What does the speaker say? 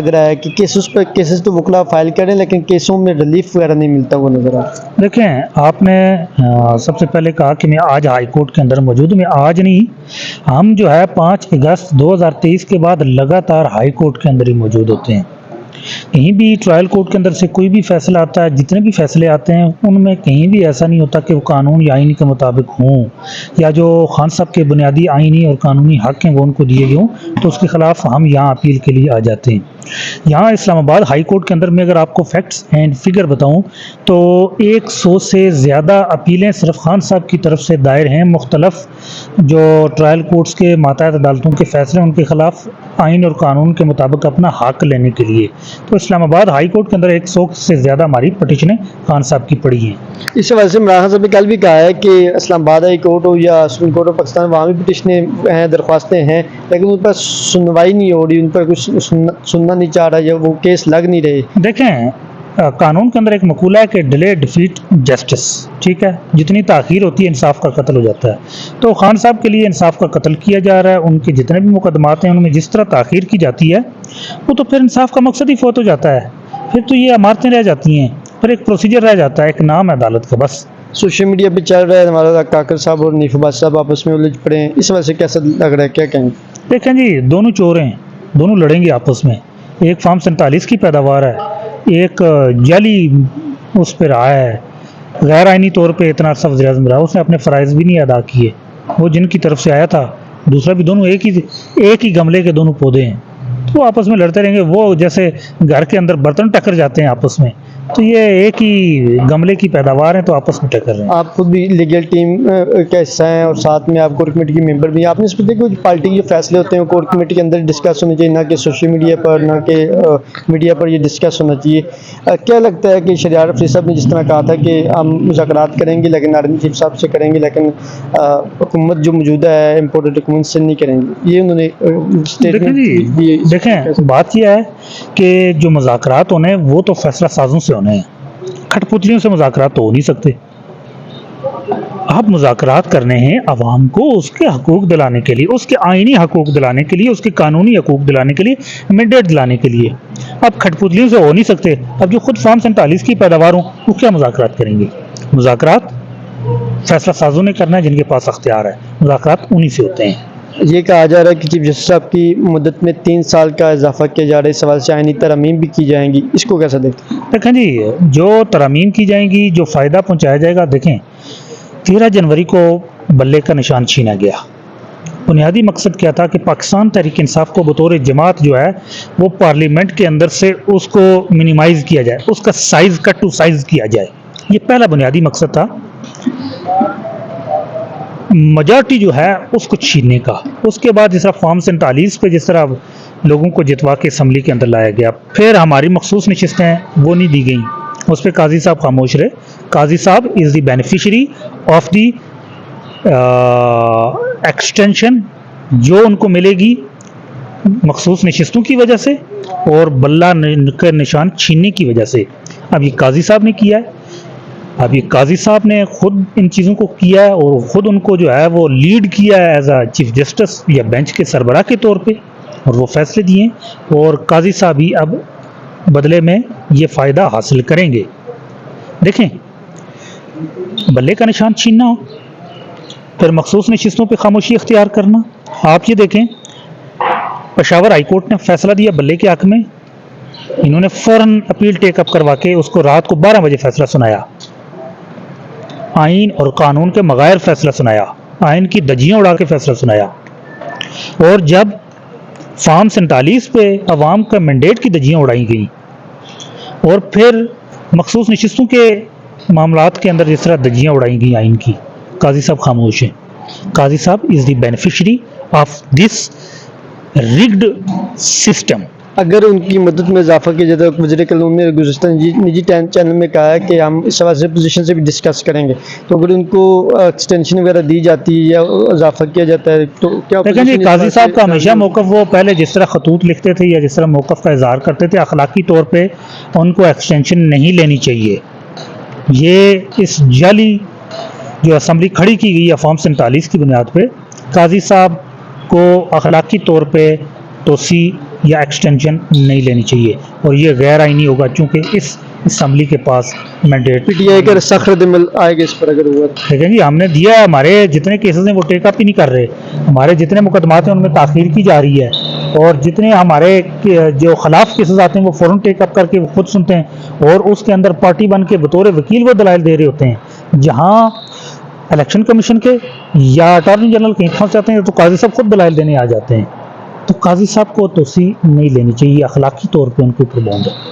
لگ رہا ہے کہ کیسز تو وکلا فائل کریں لیکن کیسوں میں ریلیف وغیرہ نہیں ملتا وہ نظر آ رہا ہے۔ دیکھیں، آپ نے سب سے پہلے کہا کہ میں آج ہائی کورٹ کے اندر موجود ہوں۔ میں آج نہیں، ہم جو ہے 5 اگست 2023 کے بعد لگاتار ہائی کورٹ کے اندر ہی موجود ہوتے ہیں۔ کہیں بھی ٹرائل کورٹ کے اندر سے کوئی بھی فیصلہ آتا ہے، جتنے بھی فیصلے آتے ہیں ان میں کہیں بھی ایسا نہیں ہوتا کہ وہ قانون یا آئین کے مطابق ہوں، یا جو خان صاحب کے بنیادی آئینی اور قانونی حق ہیں وہ ان کو دیے گئے ہوں، تو اس کے خلاف ہم یہاں اپیل کے لیے آ جاتے ہیں۔ یہاں اسلام آباد ہائی کورٹ کے اندر میں اگر آپ کو فیکٹس اینڈ فگر بتاؤں تو 100 سے زیادہ اپیلیں صرف خان صاحب کی طرف سے دائر ہیں، مختلف جو ٹرائل کورٹس کے ماتحت عدالتوں کے فیصلے ان کے خلاف آئین اور قانون کے مطابق اپنا حق لینے کے لیے۔ تو اسلام آباد ہائی کورٹ کے اندر 100 سے زیادہ ہماری پٹیشنیں خان صاحب کی پڑی ہیں۔ اس حوالے سے عمران خان صاحب نے کل بھی کہا ہے کہ اسلام آباد ہائی کورٹ ہو یا سپریم کورٹ آف پاکستان، وہاں بھی پٹیشنیں ہیں، درخواستیں ہیں، لیکن ان پر سنوائی نہیں ہو رہی، ان پر کچھ سننا نہیں چاہ رہا یا وہ کیس لگ نہیں رہے۔ دیکھیں، قانون کے اندر ایک مقولہ ہے کہ ڈیلے ڈیفیٹ جسٹس، ٹھیک ہے، جتنی تاخیر ہوتی ہے انصاف کا قتل ہو جاتا ہے۔ تو خان صاحب کے لیے انصاف کا قتل کیا جا رہا ہے، ان کے جتنے بھی مقدمات ہیں ان میں جس طرح تاخیر کی جاتی ہے وہ تو پھر انصاف کا مقصد ہی فوت ہو جاتا ہے، پھر تو یہ عمارتیں رہ جاتی ہیں، پھر ایک پروسیجر رہ جاتا ہے، ایک نام ہے عدالت کا بس۔ سوشل میڈیا پہ چل رہا ہے ہمارا کاکر صاحب اور نیف عباس صاحب آپس میں الجھ پڑے ہیں، اس وجہ سے کیسا لگ رہا ہے، کیا کہیں گے؟ دیکھیں جی، دونوں چور ہیں، دونوں لڑیں گے آپس میں۔ ایک فارم 47 کی پیداوار ہے، ایک جعلی اس پہ رہا ہے، غیر آئینی طور پہ اتنا عرصہ وزیر اعظم رہا، اس نے اپنے فرائض بھی نہیں ادا کیے، وہ جن کی طرف سے آیا تھا، دوسرا بھی، دونوں ایک ہی گملے کے دونوں پودے ہیں، تو وہ آپس میں لڑتے رہیں گے۔ وہ جیسے گھر کے اندر برتن ٹکر جاتے ہیں آپس میں، تو یہ ایک ہی گملے کی پیداوار ہیں، تو آپس میں ٹکر رہے ہیں۔ آپ خود بھی لیگل ٹیم کا حصہ ہیں اور ساتھ میں آپ کور کمیٹی کی ممبر بھی ہیں، آپ نے اس پہ دیکھو پارٹی کے جو فیصلے ہوتے ہیں وہ کور کمیٹی کے اندر ڈسکس ہونے چاہیے، نہ کہ سوشل میڈیا پر، نہ کہ میڈیا پر یہ ڈسکس ہونا چاہیے۔ کیا لگتا ہے کہ شہریار رفیع صاحب نے جس طرح کہا تھا کہ ہم مذاکرات کریں گے لیکن آرمی چیف صاحب سے کریں گے، لیکن حکومت جو موجودہ ہے امپورٹڈ حکومت سے نہیں کریں گے، یہ انہوں نے اسٹیٹمنٹ دی ہے۔ دیکھیں، بات یہ ہے کہ جو مذاکرات ہونے ہیں وہ تو فیصلہ سازوں سے ہونے ہیں، کھٹ پتلیوں سے مذاکرات تو ہو نہیں سکتے۔ آپ مذاکرات کرنے ہیں عوام کو اس کے حقوق دلانے کے لیے، اس کے آئینی حقوق دلانے کے لیے، اس کے قانونی حقوق دلانے کے لیے، مینڈیٹ دلانے کے لیے۔ اب کھٹ پتلیوں سے ہو نہیں سکتے۔ اب جو خود فارم 47 کی پیداوار ہوں وہ کیا مذاکرات کریں گے؟ مذاکرات فیصلہ سازوں نے کرنا ہے، جن کے پاس اختیار ہے، مذاکرات انہی سے ہوتے ہیں۔ یہ کہا جا رہا ہے کہ چیف جسٹس صاحب کی مدت میں 3 سال کا اضافہ کیا جا رہا ہے، اس سوال سے آئینی ترامیم بھی کی جائیں گی، اس کو کیسا دیکھتے ہیں؟ دیکھیں جی، جو ترامیم کی جائیں گی، جو فائدہ پہنچایا جائے گا، دیکھیں 13 جنوری کو بلے کا نشان چھینا گیا۔ بنیادی مقصد کیا تھا کہ پاکستان تحریک انصاف کو بطور جماعت جو ہے وہ پارلیمنٹ کے اندر سے اس کو منیمائز کیا جائے، اس کا سائز کٹ ٹو سائز کیا جائے، یہ پہلا بنیادی مقصد تھا۔ میجارٹی جو ہے اس کو چھیننے کا، اس کے بعد جس طرح فارم 47 پہ جس طرح لوگوں کو جتوا کے اسمبلی کے اندر لایا گیا، پھر ہماری مخصوص نشستیں ہیں وہ نہیں دی گئیں، اس پہ قاضی صاحب خاموش رہے۔ Qazi sahib is the beneficiary of the extension جو ان کو ملے گی مخصوص نشستوں کی وجہ سے اور بلہ کا نشان چھیننے کی وجہ سے۔ اب یہ قاضی صاحب نے کیا ہے، اب یہ قاضی صاحب نے خود ان چیزوں کو کیا ہے اور خود ان کو جو ہے وہ لیڈ کیا ہے ایز اے چیف جسٹس یا بینچ کے سربراہ کے طور پہ، اور وہ فیصلے دیے ہیں، اور قاضی صاحب ہی اب بدلے میں یہ فائدہ حاصل کریں گے۔ دیکھیں، بلے کا نشان چھیننا ہو، پھر مخصوص نشستوں پہ خاموشی اختیار کرنا۔ آپ یہ دیکھیں، پشاور ہائی کورٹ نے فیصلہ دیا بلے کے حق میں، انہوں نے فوراً اپیل ٹیک اپ کروا کے اس کو رات کو 12 بجے فیصلہ سنایا، آئین اور قانون کے مغائر فیصلہ سنایا، آئین کی دجیاں اڑا کے فیصلہ سنایا۔ اور جب فارم 47 پہ عوام کا مینڈیٹ کی دجیاں اڑائی گئیں، اور پھر مخصوص نشستوں کے معاملات کے اندر جس طرح دجیاں اڑائی گئیں آئین کی، قاضی صاحب خاموش ہیں۔ Qazi sahib is the beneficiary of this rigged system. اگر ان کی مدت میں اضافہ کیا جاتا ہے، وزیر کلام نے گزشتہ نجی چینل میں کہا ہے کہ ہم اس حوالے سے پوزیشن سے بھی ڈسکس کریں گے، تو اگر ان کو ایکسٹینشن وغیرہ دی جاتی ہے یا اضافہ کیا جاتا ہے تو کیا؟ لیکن جی، قاضی صاحب کا ہمیشہ موقف وہ پہلے جس طرح خطوط لکھتے تھے یا جس طرح موقف کا اظہار کرتے تھے، اخلاقی طور پہ ان کو ایکسٹینشن نہیں لینی چاہیے۔ یہ اس جعلی جو اسمبلی کھڑی کی گئی ہے فارم 47 کی بنیاد پہ، قاضی صاحب کو اخلاقی طور پہ توسیع یا ایکسٹینشن نہیں لینی چاہیے، اور یہ غیر آئینی ہوگا چونکہ اس اسمبلی کے پاس مینڈیٹ پی ٹی آئی کا سخت رد عمل آئے گا اس پر اگر ہوا تو؟ دیکھیں جی، ہم نے دیا ہے، ہمارے جتنے کیسز ہیں وہ ٹیک اپ ہی نہیں کر رہے، ہمارے جتنے مقدمات ہیں ان میں تاخیر کی جا رہی ہے، اور جتنے ہمارے جو خلاف کیسز آتے ہیں وہ فوراً ٹیک اپ کر کے وہ خود سنتے ہیں، اور اس کے اندر پارٹی بن کے بطور وکیل وہ دلائل دے رہے ہوتے ہیں، جہاں الیکشن کمیشن کے یا اٹارنی جنرل کہیں پھنس جاتے ہیں تو قاضی صاحب خود دلائل دینے آ جاتے ہیں. تو قاضی صاحب کو توسیع نہیں لینی چاہیے، اخلاقی طور پہ ان کے اوپر بوند ہے.